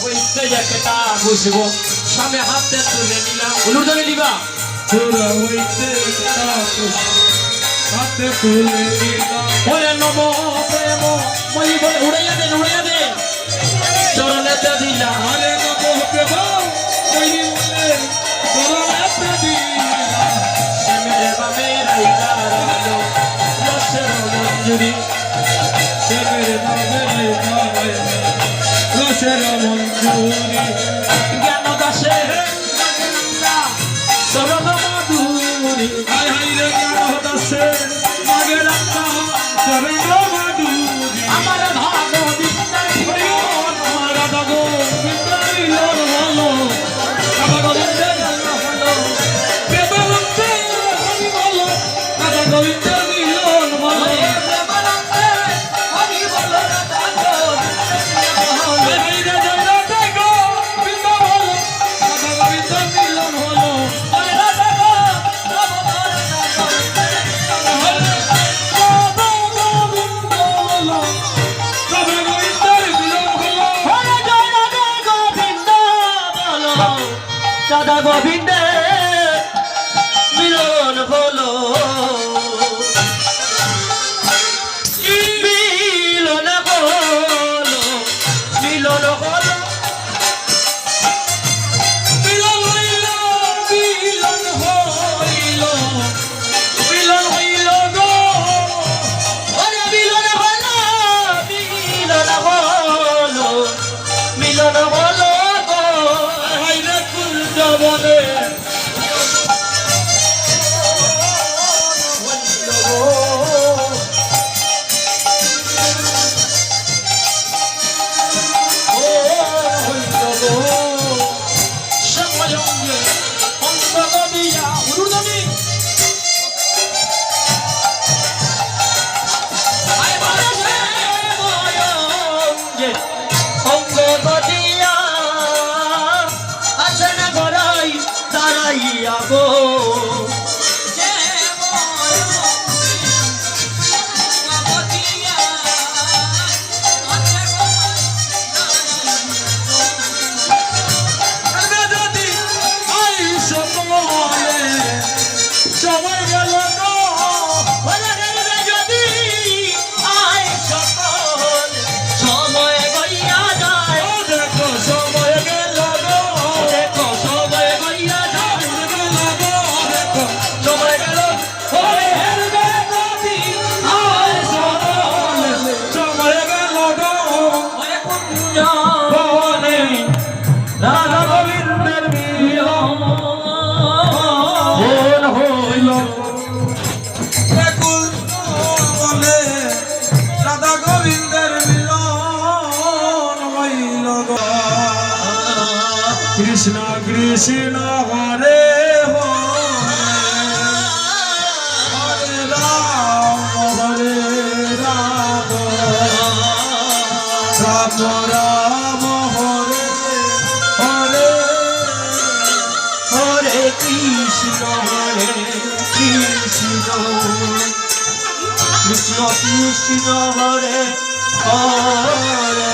হইতে একটা বুঝবো সামনে হাতে তুলে নিলাম অনুদানে নিবা তোরা হইতে হাতে তুলে নিলাম ওরে নম প্রেম মই বলে উড়াইয়া দে চরণেতে দিলাম আরে নব প্রেম মই বলে চরণেতে দিলাম মেরে বামে রাইলা রালো রসের মঞ্জুরি মেরে নামে রসের মঞ্জুরি জ্ঞান দাসে সরল মাধুরী হাই হাই রে জ্ঞান দাসে মাগে রাখা চরণ মাধুরী আমার ভাগ বিস্তার হইও আমার দাগো বিতাইলর ভালো আমার গোবিন্দের ভালো প্রেমানন্দে হরি ভালো আমার গোবিন্দের মিলন ভালো হরি বল হাই হাই রে জয়নাথে গো বৃন্দা ভালো আমার গোবিন্দের মিলন ভালো দাদা গোবিন্দে মিলন বলো মিলন বলো মিলন বলো মিলন হইল মিলন হইল মিলন হইল গো ওরে মিলন বলো মিলন বলো মিলন বলো হাই রে কুল জবনে সময় গেল গো সময় গইয়া যায় দেখো সময় গেল গো দেখো সময় গইয়া যায় গেল গো দেখো সময় গেল ওরে হেরবে গতি আয় সময় গেল গো ওরে কুঞ্জ ভবনে রাধা গোবিন্দের মিলন হইল ব্যাকুল বলে রাধা গোবিন্দের মিলন হইল গো কৃষ্ণ কৃষ্ণ হরে হরে রাম রাম রাম হরে হরে হরে কৃষ্ণ কৃষ্ণ কৃষ্ণ কৃষ্ণ হরে হরে